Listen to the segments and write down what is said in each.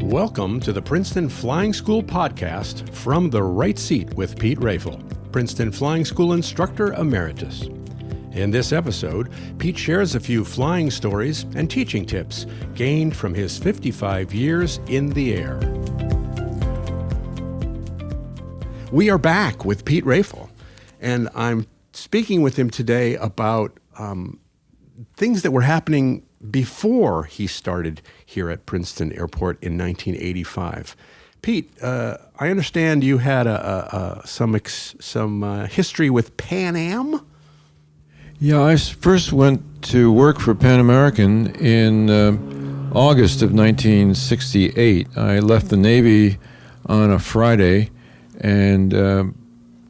Welcome to the Princeton Flying School Podcast from the right seat with Pete Rafle, Princeton Flying School Instructor Emeritus. In this episode, Pete shares a few flying stories and teaching tips gained from his 55 years in the air. We are back with Pete Rafle, and I'm speaking with him today about things that were happening before he started here at Princeton Airport in 1985. Pete, I understand you had some history with Pan Am? Yeah, I first went to work for Pan American in August of 1968. I left the Navy on a Friday and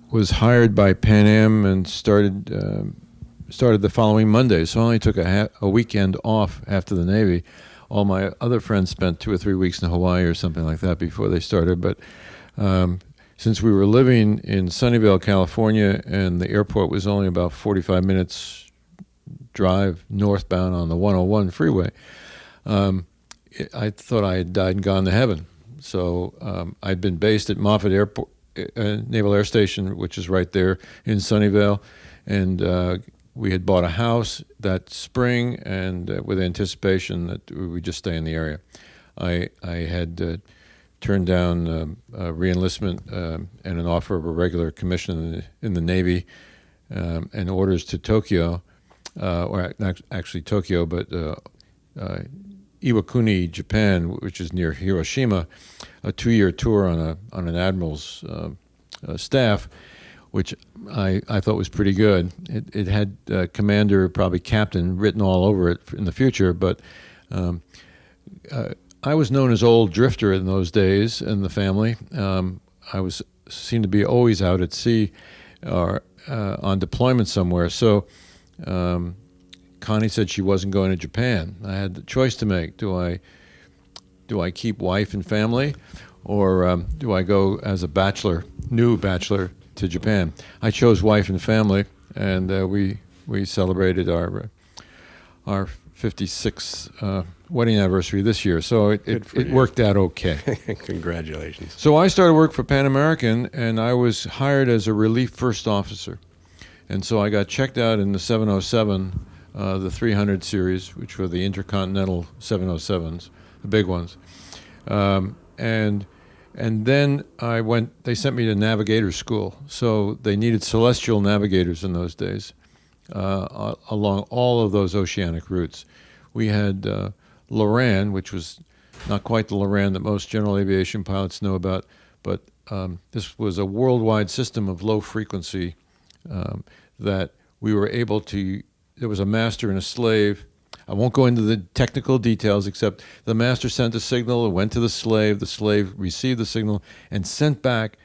was hired by Pan Am and started the following Monday. So I only took a weekend off after the Navy. All my other friends spent 2 or 3 weeks in Hawaii or something like that before they started. But since we were living in Sunnyvale, California, and the airport was only about 45 minutes drive northbound on the 101 freeway, I thought I had died and gone to heaven. So I'd been based at Moffett Airport, Naval Air Station, which is right there in Sunnyvale, and we had bought a house that spring, and with anticipation that we would just stay in the area. I had turned down re-enlistment and an offer of a regular commission in the Navy, and orders to Tokyo, or actually Tokyo, but Iwakuni, Japan, which is near Hiroshima, a 2-year tour on an admiral's staff, which I thought was pretty good. It had commander, probably captain, written all over it in the future, but I was known as Old Drifter in those days in the family. I seemed to be always out at sea or on deployment somewhere. So Connie said she wasn't going to Japan. I had the choice to make. Do I keep wife and family, or do I go as a new bachelor, to Japan? I chose wife and family, and we celebrated our 56th wedding anniversary this year, so it worked out okay. Congratulations. So I started work for Pan American, and I was hired as a relief first officer, and so I got checked out in the 707, the 300 series, which were the Intercontinental 707s, the big ones, and then they sent me to navigator school. So they needed celestial navigators in those days along all of those oceanic routes. We had Loran, which was not quite the Loran that most general aviation pilots know about, but this was a worldwide system of low frequency that we were able to, there was a master and a slave. I won't go into the technical details, except the master sent a signal, it went to the slave received the signal and sent back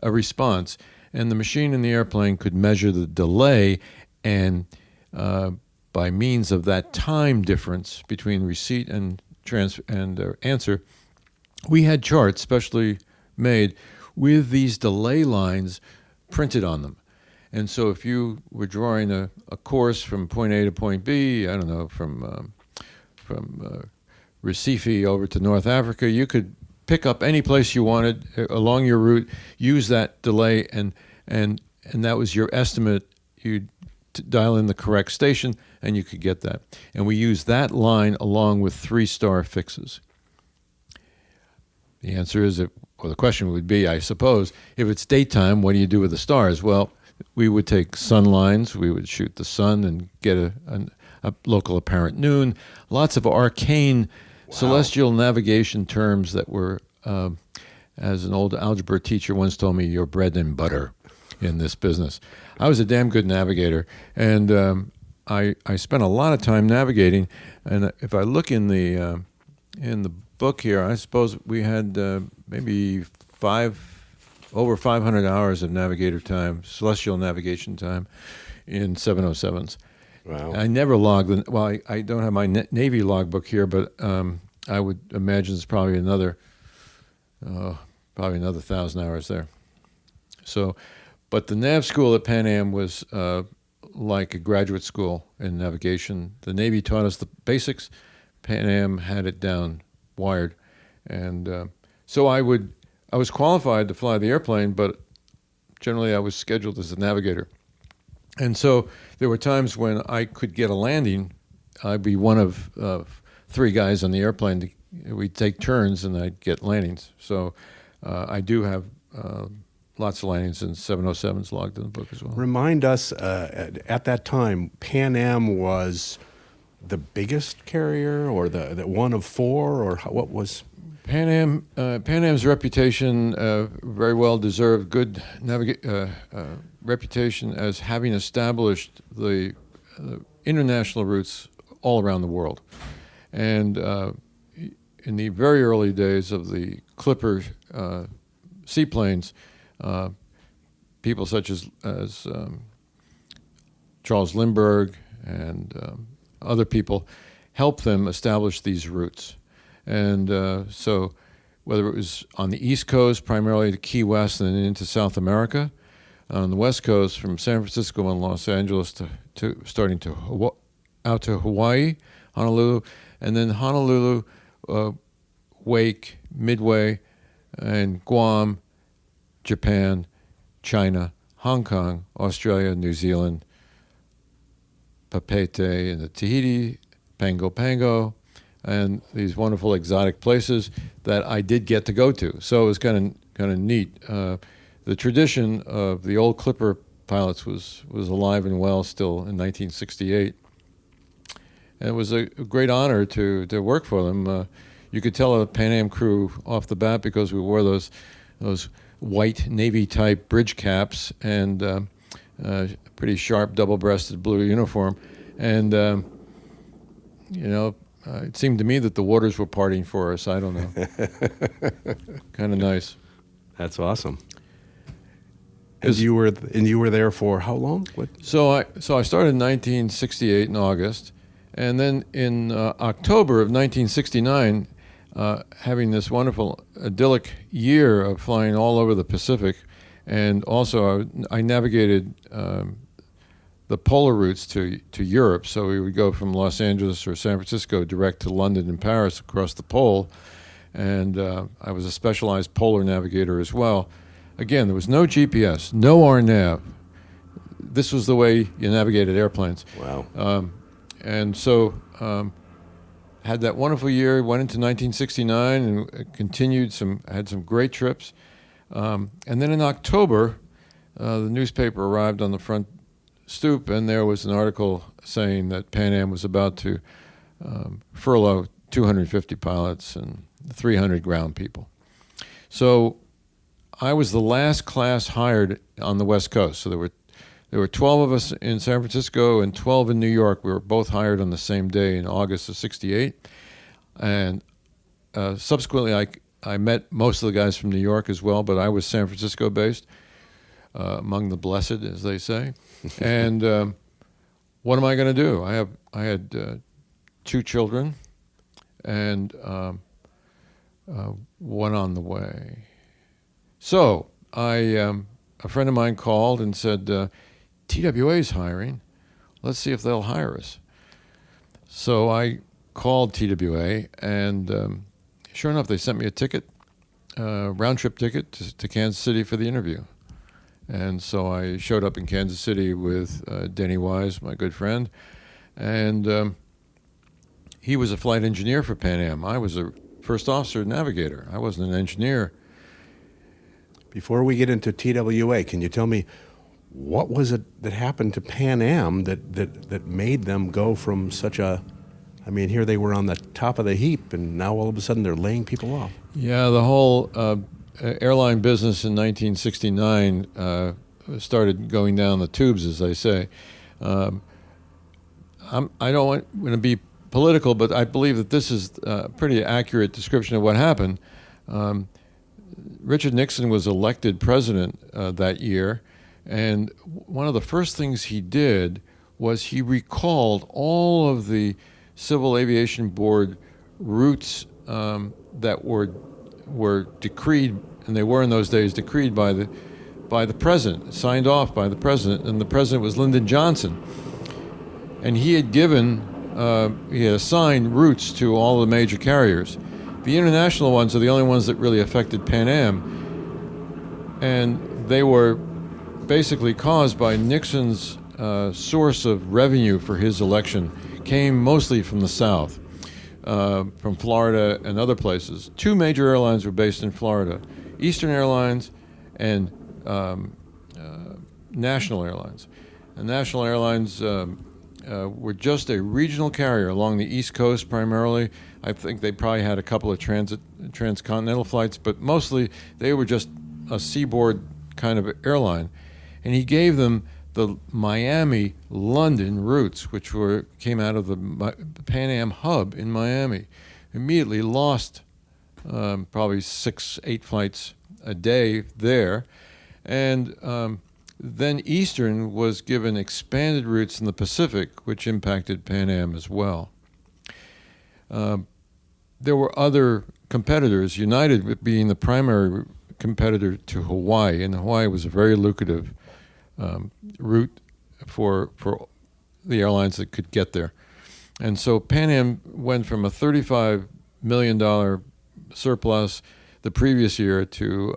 a response. And the machine in the airplane could measure the delay, and by means of that time difference between receipt and answer, we had charts specially made with these delay lines printed on them. And so if you were drawing a course from point A to point B, I don't know, from Recife over to North Africa, you could pick up any place you wanted along your route, use that delay, and that was your estimate. You'd dial in the correct station, and you could get that. And we used that line along with 3-star fixes. The answer is, the question would be, I suppose, if it's daytime, what do you do with the stars? Well, we would take sun lines, we would shoot the sun and get a local apparent noon. Lots of arcane celestial navigation terms that were, as an old algebra teacher once told me, your bread and butter in this business. I was a damn good navigator, and I spent a lot of time navigating. And if I look in the book here, I suppose we had maybe over 500 hours of navigator time, celestial navigation time, in 707s. Wow. I never logged I don't have my Navy logbook here, but I would imagine it's probably another 1,000 hours there. So, but the nav school at Pan Am was like a graduate school in navigation. The Navy taught us the basics. Pan Am had it down wired, And so I was qualified to fly the airplane, but generally I was scheduled as a navigator. And so there were times when I could get a landing. I'd be one of 3 guys on the airplane. We'd take turns, and I'd get landings. So I do have lots of landings, and 707s logged in the book as well. Remind us, at that time, Pan Am was the biggest carrier, or the one of 4, or what was? Pan Am's reputation, very well deserved, good reputation as having established the international routes all around the world. And in the very early days of the Clipper seaplanes, people such as Charles Lindbergh and other people helped them establish these routes. And so whether it was on the East Coast, primarily to Key West and then into South America, on the West Coast from San Francisco and Los Angeles to starting to out to Hawaii, Honolulu, and then Honolulu, Wake, Midway, and Guam, Japan, China, Hong Kong, Australia, New Zealand, Papeete in the Tahiti, Pango Pango, and these wonderful exotic places that I did get to go to. So it was kind of neat. The tradition of the old Clipper pilots was alive and well still in 1968. And it was a great honor to work for them. You could tell a Pan Am crew off the bat because we wore those white Navy-type bridge caps and pretty sharp double-breasted blue uniform. And, it seemed to me that the waters were parting for us. I don't know. Kind of nice. That's awesome. And you were there for how long? What? So I started in 1968 in August, and then in October of 1969, having this wonderful idyllic year of flying all over the Pacific, and also I navigated the polar routes to Europe. So we would go from Los Angeles or San Francisco direct to London and Paris across the pole, and I was a specialized polar navigator as well. Again, there was no GPS, no RNAV. This was the way you navigated airplanes. Wow. And so had that wonderful year, went into 1969 and had some great trips. And then in October, the newspaper arrived on the front stoop, and there was an article saying that Pan Am was about to furlough 250 pilots and 300 ground people. So I was the last class hired on the West Coast. So there were 12 of us in San Francisco and 12 in New York. We were both hired on the same day in August of '68. And subsequently, I met most of the guys from New York as well, but I was San Francisco based, among the blessed, as they say. And what am I going to do? I had 2 children and one on the way. So a friend of mine called and said, TWA's hiring. Let's see if they'll hire us. So I called TWA, and sure enough, they sent me a ticket, round-trip ticket to Kansas City for the interview. And so I showed up in Kansas City with Denny Wise, my good friend, and he was a flight engineer for Pan Am. I was a first officer navigator. I wasn't an engineer. Before we get into TWA, can you tell me what was it that happened to Pan Am that made them go from such a, I mean, here they were on the top of the heap, and now all of a sudden they're laying people off? Yeah, the whole airline business in 1969 started going down the tubes, as they say. I don't want to be political, but I believe that this is a pretty accurate description of what happened. Richard Nixon was elected president that year, and one of the first things he did was he recalled all of the Civil Aviation Board routes that were decreed, and they were in those days decreed by the president, signed off by the president, and the president was Lyndon Johnson. And he had assigned routes to all the major carriers. The international ones are the only ones that really affected Pan Am, and they were basically caused by Nixon's source of revenue for his election came mostly from the South, from Florida and other places. Two major airlines were based in Florida, Eastern Airlines and National Airlines. And National Airlines were just a regional carrier along the East Coast primarily. I think they probably had a couple of transcontinental flights, but mostly they were just a seaboard kind of airline. And he gave them the Miami-London routes, which came out of the Pan Am hub in Miami. Immediately lost probably 6-8 flights a day there. And then Eastern was given expanded routes in the Pacific, which impacted Pan Am as well. There were other competitors, United being the primary competitor to Hawaii, and Hawaii was a very lucrative route for the airlines that could get there. And so Pan Am went from a $35 million surplus the previous year to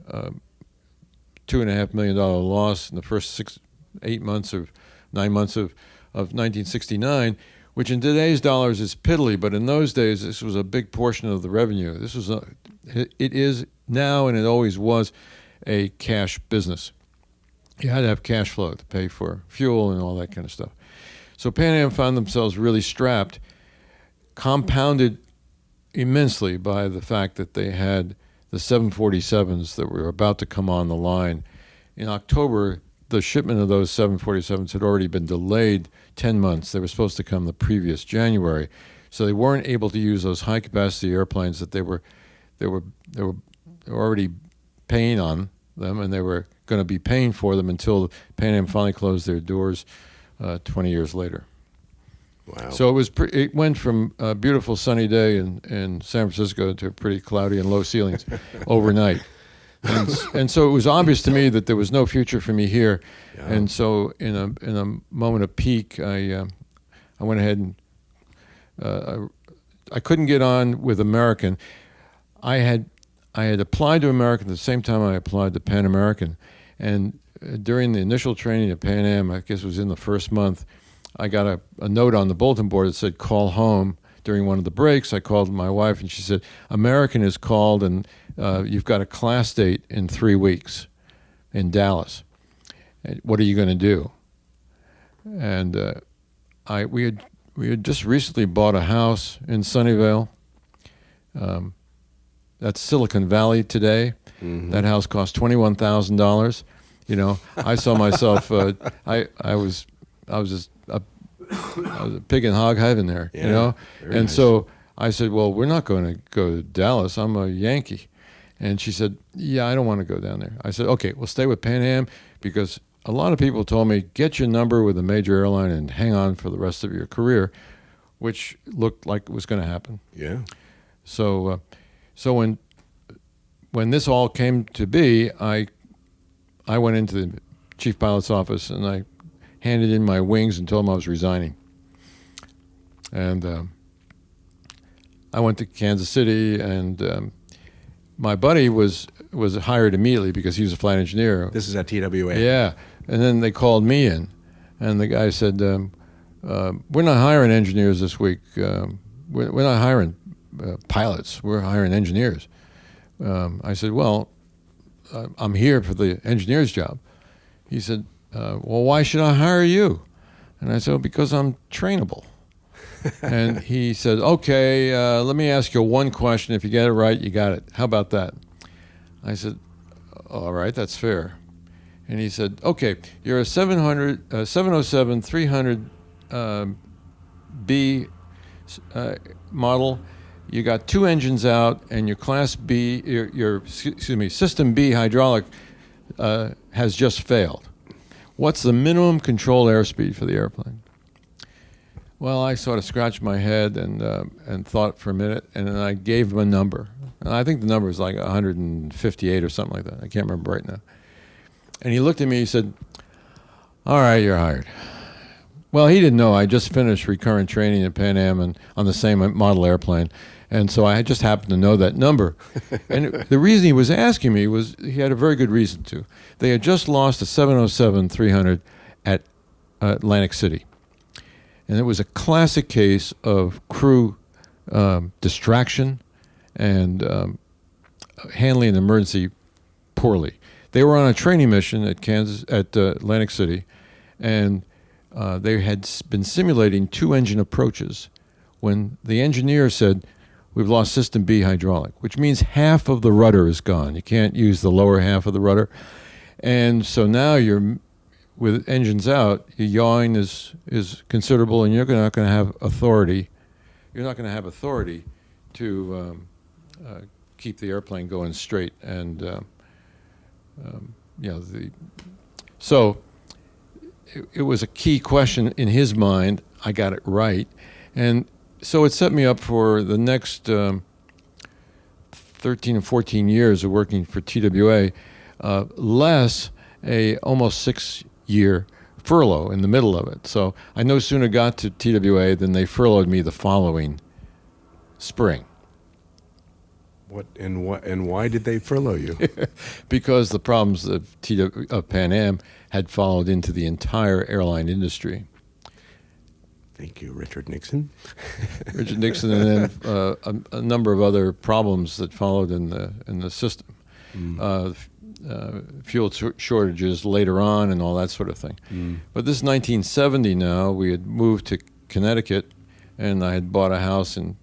$2.5 million loss in the first 9 months of 1969, which in today's dollars is piddly, but in those days this was a big portion of the revenue. It is now, and it always was, a cash business. You had to have cash flow to pay for fuel and all that kind of stuff. So Pan Am found themselves really strapped, compounded immensely by the fact that they had the 747s that were about to come on the line. In October, the shipment of those 747s had already been delayed 10 months. They were supposed to come the previous January. So they weren't able to use those high-capacity airplanes that they were already paying on them, and they were going to be paying for them until Pan Am finally closed their doors 20 years later. Wow. So it went from a beautiful sunny day in San Francisco to pretty cloudy and low ceilings overnight. And so it was obvious to me that there was no future for me here. Yeah. And so in a moment of peak, I went ahead and I couldn't get on with American. I had applied to American at the same time I applied to Pan American. And during the initial training at Pan Am, I guess it was in the first month, I got a note on the bulletin board that said, call home. During one of the breaks, I called my wife, and she said, American is called, and you've got a class date in 3 weeks in Dallas. What are you going to do? And we had just recently bought a house in Sunnyvale. That's Silicon Valley today. Mm-hmm. That house cost $21,000. You know, I saw myself. I was a pig in hog heaven there. Yeah, you know, and nice. So I said, "Well, we're not going to go to Dallas. I'm a Yankee." And she said, "Yeah, I don't want to go down there." I said, "Okay, we'll stay with Pan Am because a lot of people told me get your number with a major airline and hang on for the rest of your career," which looked like it was going to happen. Yeah. So when this all came to be, I went into the chief pilot's office and I handed in my wings and told him I was resigning. And I went to Kansas City, and my buddy was hired immediately because he was a flight engineer. This is at TWA. Yeah, and then they called me in, and the guy said, "We're not hiring engineers this week. We're not hiring pilots. We're hiring engineers." I said, "Well, I'm here for the engineer's job." He said, "Well, why should I hire you?" And I said, "Well, because I'm trainable." And he said, "Okay, let me ask you one question. If you get it right, you got it. How about that?" I said, "All right, that's fair." And he said, "Okay, you're a 707-300 B model. You got 2 engines out, and your Class B, your System B hydraulic has just failed. What's the minimum control airspeed for the airplane?" Well, I sort of scratched my head and thought for a minute, and then I gave him a number. And I think the number was like 158 or something like that. I can't remember right now. And he looked at me, he said, "All right, you're hired." Well, he didn't know. I just finished recurrent training at Pan Am and on the same model airplane. And so I just happened to know that number. And the reason he was asking me was he had a very good reason to. They had just lost a 707-300 at Atlantic City. And it was a classic case of crew distraction and handling an emergency poorly. They were on a training mission at Atlantic City, and they had been simulating two-engine approaches when the engineer said, "We've lost System B hydraulic," which means half of the rudder is gone. You can't use the lower half of the rudder. And so now you're, with engines out, your yawing is considerable, and you're not going to have authority. You're not going to have authority to keep the airplane going straight. And so it was a key question in his mind. I got it right, and so it set me up for the next 13 or 14 years of working for TWA, less a almost 6-year furlough in the middle of it. So I no sooner got to TWA than they furloughed me the following spring. And why did they furlough you? Because the problems of Pan Am had followed into the entire airline industry. Thank you, Richard Nixon. Richard Nixon, and then a number of other problems that followed in the system. Fuel shortages later on and all that sort of thing. But this is 1970 now. We had moved to Connecticut, and I had bought a house in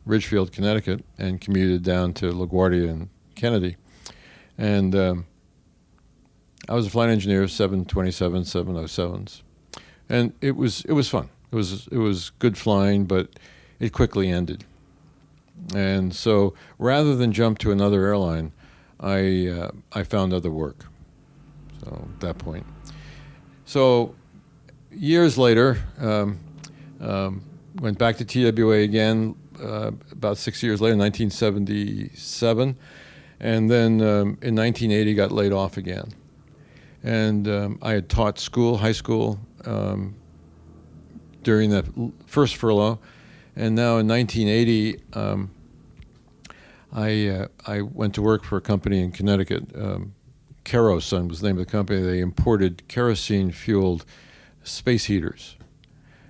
Ridgefield, Connecticut, and commuted down to LaGuardia and Kennedy. And I was a flight engineer, 727, 707s. And it was fun. It was good flying, but it quickly ended. And so rather than jump to another airline, I found other work. So at that point. So years later, went back to TWA again about 6 years later, 1977, and then in 1980 got laid off again. And I had taught high school, during that first furlough, and now in 1980, I went to work for a company in Connecticut. Kerosun was the name of the company. They imported kerosene-fueled space heaters,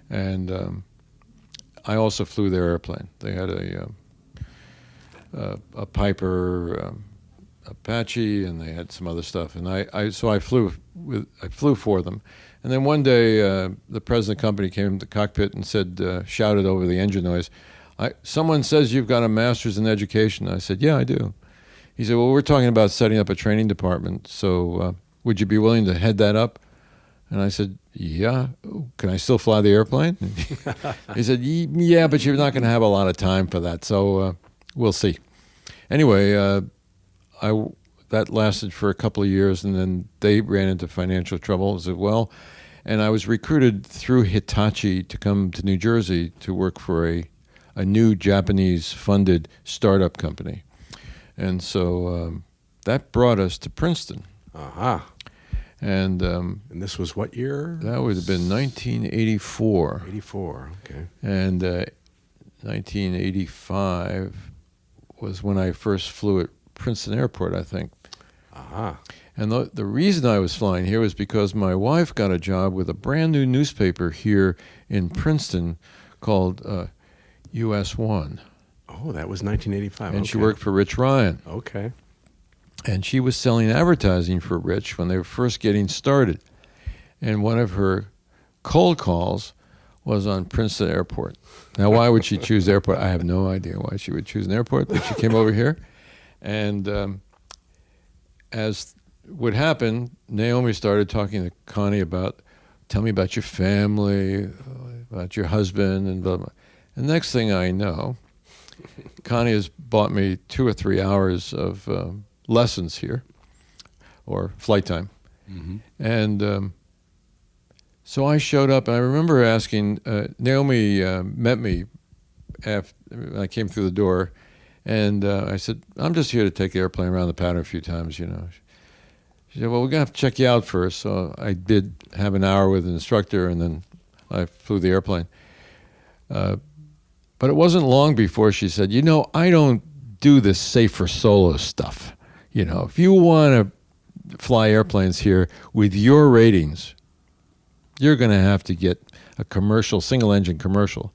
and I also flew their airplane. They had a Piper Apache, and they had some other stuff, and I flew for them. And then one day, the president of the company came to the cockpit and shouted over the engine noise, "Someone says you've got a master's in education." I said, "Yeah, I do." He said, "Well, we're talking about setting up a training department, so would you be willing to head that up?" And I said, "Yeah. Can I still fly the airplane?" He said, "Yeah, but you're not going to have a lot of time for that, so we'll see." Anyway, that lasted for a couple of years, and then they ran into financial trouble as well. And I was recruited through Hitachi to come to New Jersey to work for a new Japanese-funded startup company. And so that brought us to Princeton. Aha. And this was what year? That would have been 1984. 84, okay. And 1985 was when I first flew at Princeton Airport, I think. Aha. And the reason I was flying here was because my wife got a job with a brand new newspaper here in Princeton called US 1. Oh, that was 1985. And she worked for Rich Ryan. Okay. And she was selling advertising for Rich when they were first getting started. And one of her cold calls was on Princeton Airport. Now, why would she choose the airport? I have no idea why she would choose an airport, but she came over here. And as would happen, Naomi started talking to Connie about, "Tell me about your family, about your husband," and blah, blah. And next thing I know, Connie has bought me 2 or 3 hours of lessons here, or flight time. Mm-hmm. And so I showed up, and I remember asking, Naomi met me after I came through the door, and I said, "I'm just here to take the airplane around the pattern a few times, you know." She said, well, we're going to have to check you out first. So I did have an hour with an instructor, and then I flew the airplane. But it wasn't long before she said, I don't do this safe for solo stuff. If you want to fly airplanes here with your ratings, you're going to have to get a commercial, single-engine commercial,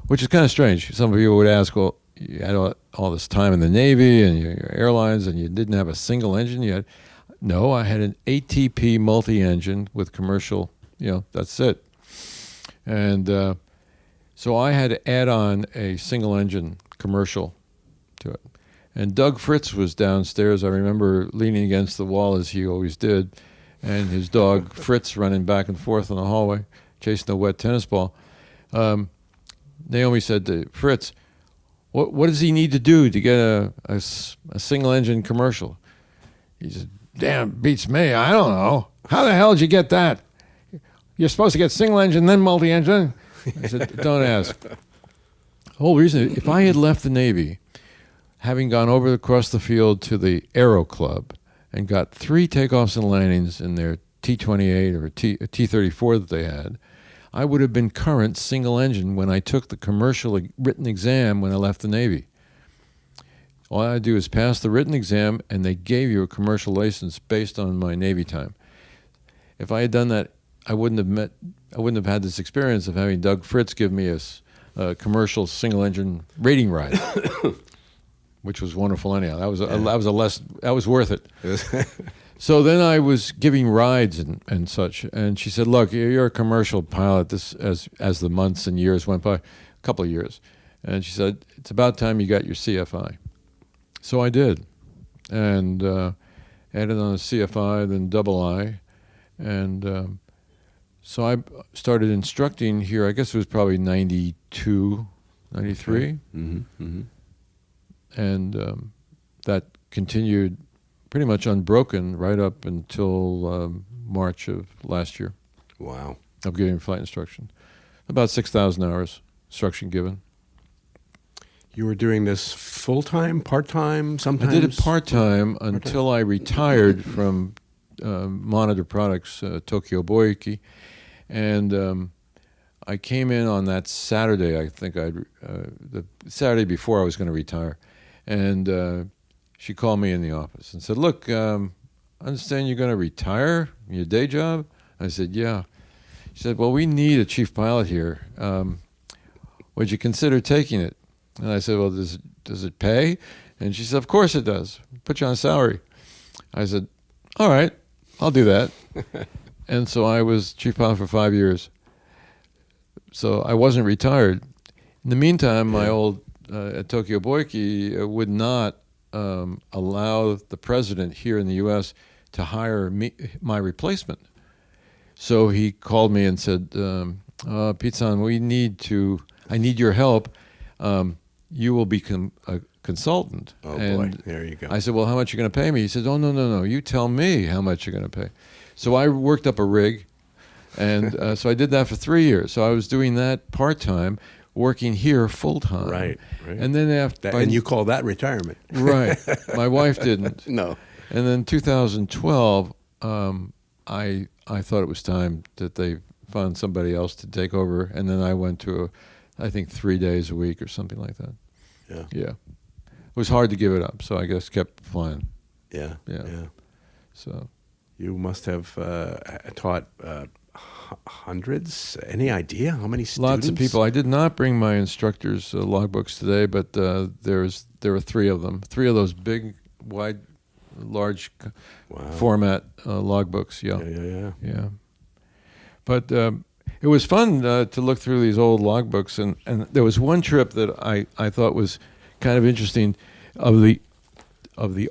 which is kind of strange. Some people would ask, well, you had all this time in the Navy and your airlines, and you didn't have a single engine. No, I had an ATP multi-engine with commercial, that's it. And so I had to add on a single-engine commercial to it. And Doug Fritz was downstairs. I remember leaning against the wall, as he always did, and his dog Fritz running back and forth in the hallway, chasing a wet tennis ball. Naomi said to Fritz, what does he need to do to get a single-engine commercial? He said, damn, beats me. I don't know. How the hell did you get that? You're supposed to get single-engine, then multi-engine? I said, don't ask. The whole reason, if I had left the Navy, having gone over across the field to the Aero Club and got 3 takeoffs and landings in their T-28 or T-34 that they had, I would have been current single-engine when I took the commercial written exam when I left the Navy. All I had to do is pass the written exam, and they gave you a commercial license based on my Navy time. If I had done that, I wouldn't have had this experience of having Doug Fritz give me a commercial single-engine rating ride, which was wonderful anyhow. That was worth it. So then I was giving rides and such, and she said, "Look, you're a commercial pilot." This as the months and years went by, a couple of years, and she said, "It's about time you got your CFI." So I did, and added on a CFI, then double I, and so I started instructing here. I guess it was probably 92, 93, okay. Mm-hmm. And that continued pretty much unbroken right up until March of last year. Wow. Of giving flight instruction. About 6,000 hours instruction given. You were doing this full-time, part-time, sometimes? I did it part-time until I retired from Monitor Products, Tokyo Boiki. And I came in on that Saturday, I think the Saturday before I was going to retire. And she called me in the office and said, "Look, I understand you're going to retire from your day job?" I said, "Yeah." She said, "Well, we need a chief pilot here. Would you consider taking it?" And I said, "Well, does it pay?" And she said, "Of course it does. Put you on salary." I said, "All right, I'll do that." And so I was chief pilot for 5 years. So I wasn't retired. In the meantime, my old at Tokyo Boiki would not allow the president here in the U.S. to hire my replacement. So he called me and said, "Pete-san, I need your help. You will become a consultant." Oh, and boy. There you go. I said, "Well, how much are you going to pay me?" He said, "Oh, no. You tell me how much you're going to pay." So I worked up a rig, and so I did that for 3 years. So I was doing that part-time, working here full-time. Right. And then And you call that retirement. Right. My wife didn't. No. And then 2012, I thought it was time that they found somebody else to take over, and then I went to, I think 3 days a week or something like that. Yeah. It was hard to give it up, so I guess kept flying. Yeah. So you must have taught hundreds. Any idea how many students? lots of people. I did not bring my instructors' logbooks today, but there were 3 of them. 3 of those big, wide, large format logbooks. Yeah. But it was fun to look through these old logbooks, and there was one trip that I thought was kind of interesting of the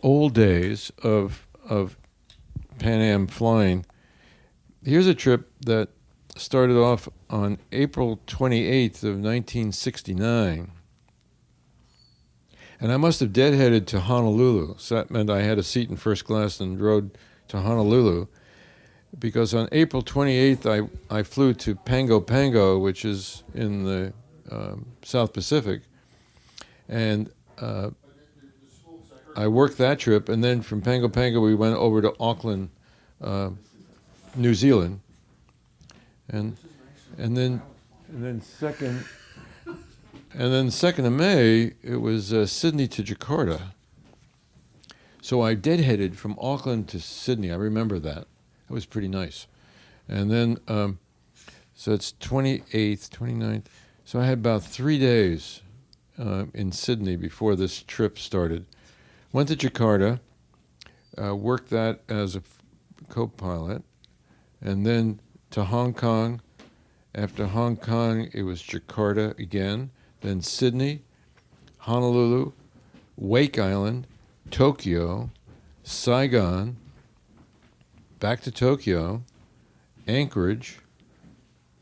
old days of Pan Am flying. Here's a trip that started off on April 28th of 1969. And I must have deadheaded to Honolulu. So that meant I had a seat in first class and rode to Honolulu. Because on April 28th, I flew to Pago Pago, which is in the South Pacific. And I worked that trip, and then from Pango Pango we went over to Auckland, New Zealand, and then second of May it was Sydney to Jakarta. So I deadheaded from Auckland to Sydney. I remember that. It was pretty nice. And then, so it's 28th, 29th. So I had about 3 days in Sydney before this trip started. Went to Jakarta, worked that as a co-pilot, and then to Hong Kong. After Hong Kong, it was Jakarta again, then Sydney, Honolulu, Wake Island, Tokyo, Saigon, back to Tokyo, Anchorage,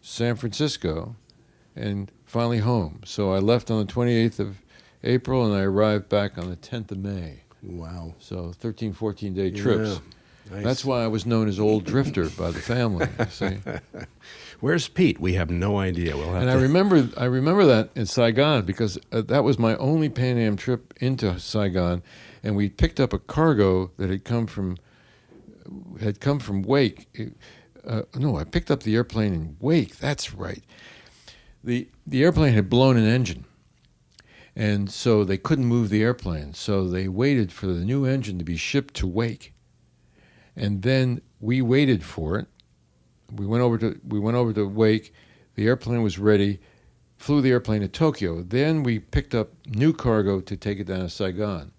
San Francisco, and finally home. So I left on the 28th of April and I arrived back on the 10th of May. Wow. So 13, 14-day trips. Yeah. Nice. That's why I was known as Old Drifter by the family. You see. Where's Pete? We have no idea. We'll have And I remember that in Saigon because that was my only Pan Am trip into Saigon, and we picked up a cargo that had come from Wake. No, I picked up the airplane in Wake. That's right. The airplane had blown an engine, and so they couldn't move the airplane. So they waited for the new engine to be shipped to Wake, and then we waited for it. We went over to Wake. The airplane was ready. Flew the airplane to Tokyo. Then we picked up new cargo to take it down to Saigon.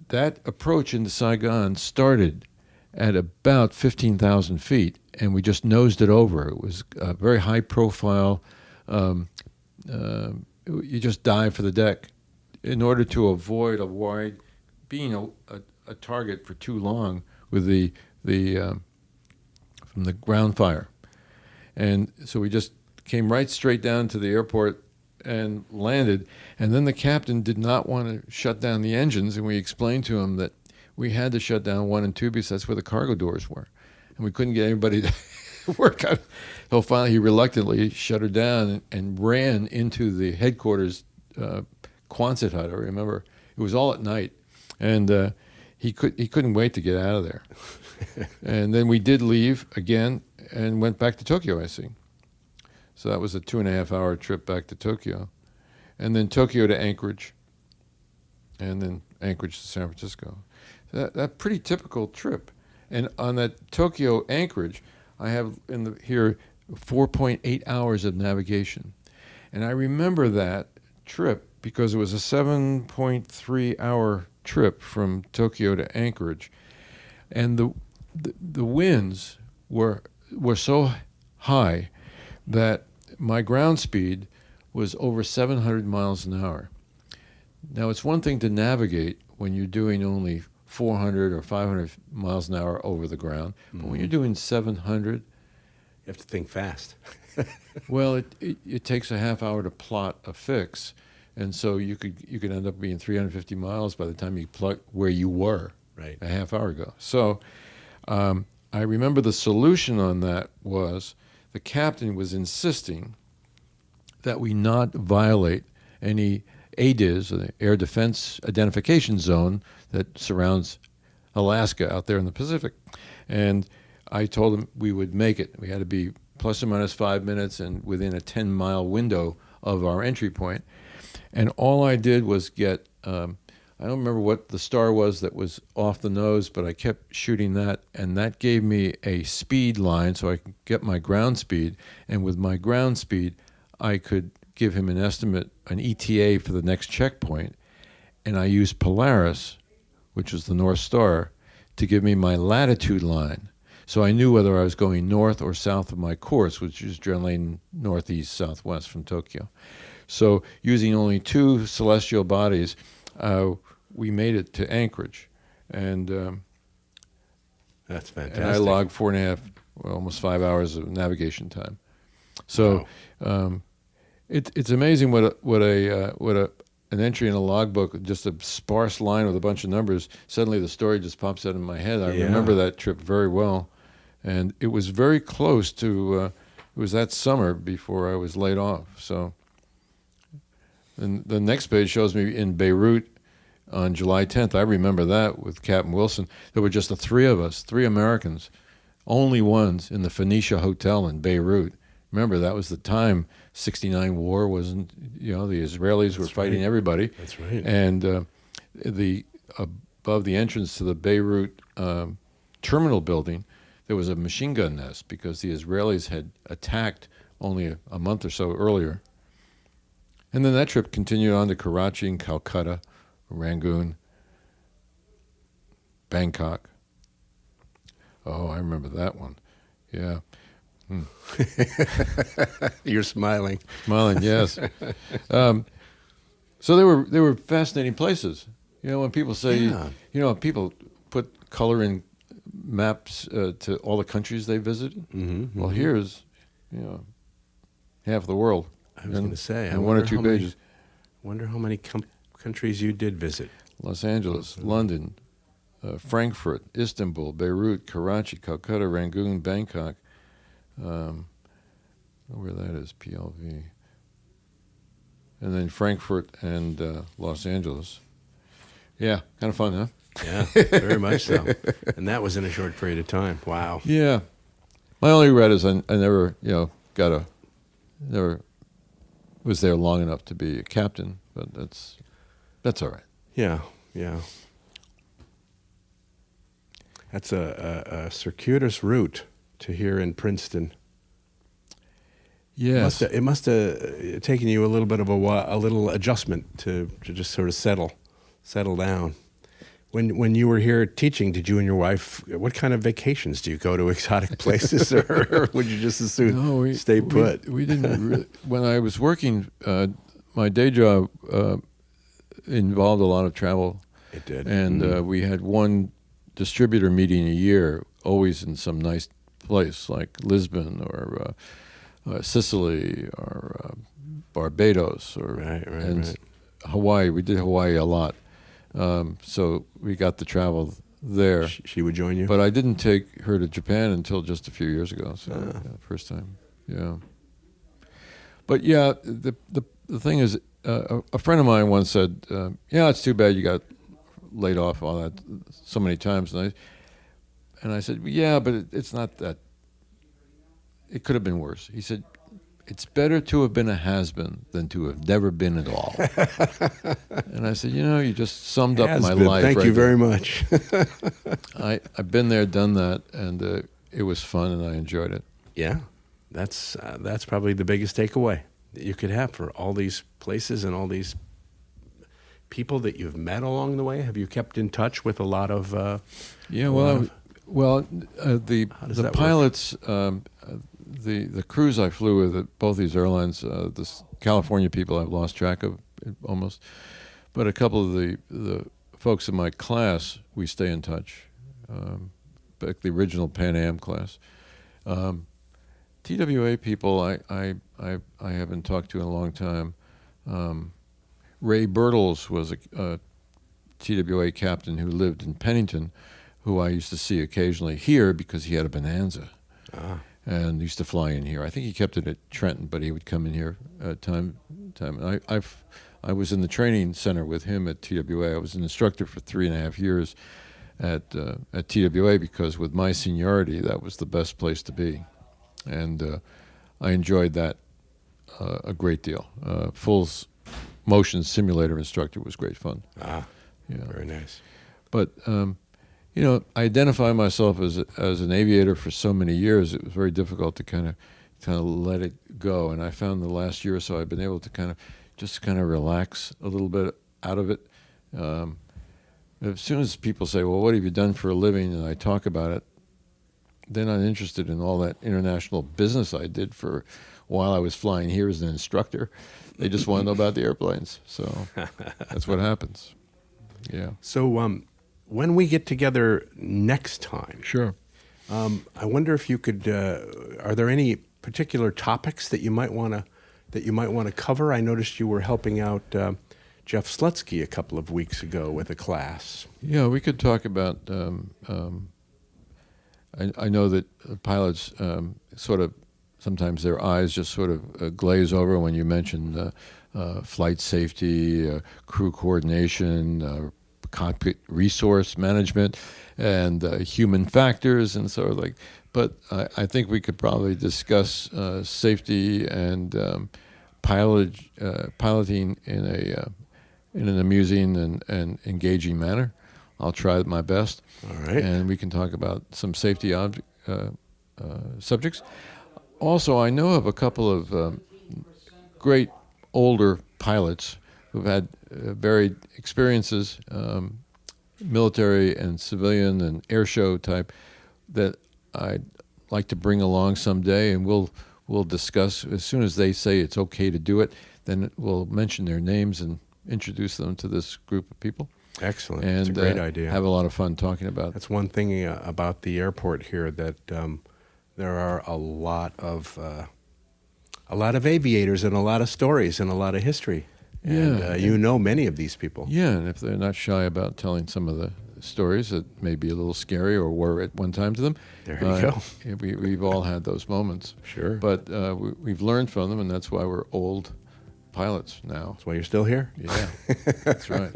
That approach into Saigon started at about 15,000 feet, and we just nosed it over. It was a very high profile. You just dive for the deck in order to avoid being a target for too long with from the ground fire. And so we just came right straight down to the airport and landed. And then the captain did not want to shut down the engines, and we explained to him that we had to shut down 1 and 2 because that's where the cargo doors were. And we couldn't get anybody to work out. So finally he reluctantly shut her down and ran into the headquarters Quonset hut. I remember it was all at night. And he couldn't wait to get out of there. And then we did leave again and went back to Tokyo, I see. So that was a 2.5-hour trip back to Tokyo. And then Tokyo to Anchorage. And then Anchorage to San Francisco. That pretty typical trip. And on that Tokyo Anchorage, I have here 4.8 hours of navigation. And I remember that trip because it was a 7.3-hour trip from Tokyo to Anchorage. And the winds were so high that my ground speed was over 700 miles an hour. Now, it's one thing to navigate when you're doing only 400 or 500 miles an hour over the ground, but when you're doing 700, You have to think fast. well, it takes a half hour to plot a fix, and so you could end up being 350 miles by the time you plot where you were Right. a half hour ago. So I remember the solution on that was the captain was insisting that we not violate any ADIZ, or the Air Defense Identification Zone that surrounds Alaska out there in the Pacific. And I told him we would make it. We had to be plus or minus 5 minutes and within a 10-mile window of our entry point. And all I did was get, I don't remember what the star was that was off the nose, but I kept shooting that, and that gave me a speed line so I could get my ground speed. And with my ground speed, I could give him an estimate, an ETA for the next checkpoint. And I used Polaris, which was the North Star, to give me my latitude line. So I knew whether I was going north or south of my course, which is generally northeast, southwest from Tokyo. So using only 2 celestial bodies, we made it to Anchorage. And That's fantastic. and I logged 4.5, almost 5 hours of navigation time. So it's amazing what an entry in a logbook, just a sparse line with a bunch of numbers, suddenly the story just pops out in my head. I remember that trip very well. And it was very close to, it was that summer before I was laid off. So and the next page shows me in Beirut on July 10th. I remember that with Captain Wilson. There were just the three of us, three Americans, only ones in the Phoenicia Hotel in Beirut. Remember, that was the time. 69 war wasn't, the Israelis were fighting everybody. That's right. And above the entrance to the Beirut terminal building, there was a machine gun nest because the Israelis had attacked only a month or so earlier. And then that trip continued on to Karachi and Calcutta, Rangoon, Bangkok. Oh, I remember that one. Yeah. You're smiling. Smiling, yes. So they were fascinating places. When people say, people put color in maps to all the countries they visited. Well, here's, half the world. I was going to say, in one or two pages. Wonder how many countries you did visit. Los Angeles, London, Frankfurt, Istanbul, Beirut, Karachi, Calcutta, Rangoon, Bangkok. Where that is, PLV. And then Frankfurt and Los Angeles. Yeah, kind of fun, huh? Yeah, very much so. And that was in a short period of time. Wow. Yeah. My only regret is I never, never was there long enough to be a captain, but that's all right. Yeah. That's a circuitous route to here in Princeton. Yes. It must have taken you a little bit of a little adjustment to just sort of settle down. When you were here teaching, did you and your wife, what kind of vacations? Do you go to exotic places or would you just as soon stay put? We didn't really. When I was working, my day job involved a lot of travel. It did. And we had one distributor meeting a year, always in some nice place like Lisbon or Sicily or Barbados or Hawaii. We did Hawaii a lot. So we got to travel there. She would join you? But I didn't take her to Japan until just a few years ago. So first time, yeah. But yeah, the thing is, a friend of mine once said, it's too bad you got laid off all that so many times. And I said, yeah, but it's not that. It could have been worse. He said, it's better to have been a has-been than to have never been at all. And I said, you just summed up my life. Thank you very much. I've been there, done that, and it was fun, and I enjoyed it. Yeah, that's probably the biggest takeaway that you could have for all these places and all these people that you've met along the way. Have you kept in touch with a lot of? The pilots. The crews I flew with at both these airlines, the California people I've lost track of almost, but a couple of the folks in my class we stay in touch, like the original Pan Am class. TWA people I haven't talked to in a long time. Ray Birtles was a TWA captain who lived in Pennington, who I used to see occasionally here because he had a Bonanza. And used to fly in here. I think he kept it at Trenton, but he would come in here time. And I was in the training center with him at TWA. I was an instructor for 3.5 years at TWA because with my seniority, that was the best place to be. And I enjoyed that a great deal. Full motion simulator instructor was great fun. Very nice. But I identify myself as an aviator for so many years. It was very difficult to kind of let it go. And I found the last year or so I've been able to kind of relax a little bit out of it. As soon as people say, "Well, what have you done for a living?" and I talk about it, they're not interested in all that international business I did for while I was flying here as an instructor. They just want to know about the airplanes. So that's what happens. Yeah. So when we get together next time, sure. I wonder if you could. Are there any particular topics that you might want to cover? I noticed you were helping out Jeff Slutsky a couple of weeks ago with a class. Yeah, we could talk about. I know that pilots sort of sometimes their eyes just sort of glaze over when you mention flight safety, crew coordination, cockpit resource management and human factors and sort of like. But I think we could probably discuss safety and piloting in an amusing and engaging manner. I'll try my best. All right. And we can talk about some safety subjects. Also, I know of a couple of great older pilots who've had varied experiences, military and civilian and air show type, that I'd like to bring along someday, and we'll discuss. As soon as they say it's okay to do it, then we'll mention their names and introduce them to this group of people. Excellent. And it's a great idea. Have a lot of fun talking about it. That's one thing about the airport here, that there are a lot of aviators and a lot of stories and a lot of history. And you know many of these people. Yeah, and if they're not shy about telling some of the stories that may be a little scary or were at one time to them. There you go. We've all had those moments. Sure. But we've learned from them, and that's why we're old pilots now. That's why you're still here? Yeah, that's right.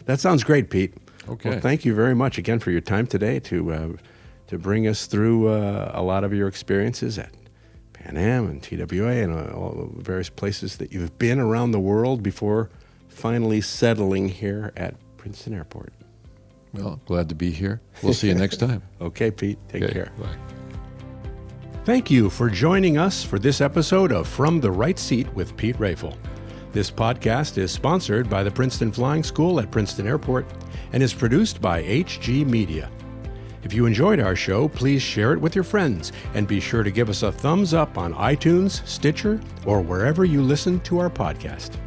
That sounds great, Pete. Okay. Well, thank you very much again for your time today to bring us through a lot of your experiences at Pan Am and TWA and all the various places that you've been around the world before finally settling here at Princeton Airport. Well, glad to be here. We'll see you next time. Okay, Pete. Take care. Bye. Thank you for joining us for this episode of From the Right Seat with Pete Rafle. This podcast is sponsored by the Princeton Flying School at Princeton Airport and is produced by HG Media. If you enjoyed our show, please share it with your friends and be sure to give us a thumbs up on iTunes, Stitcher, or wherever you listen to our podcast.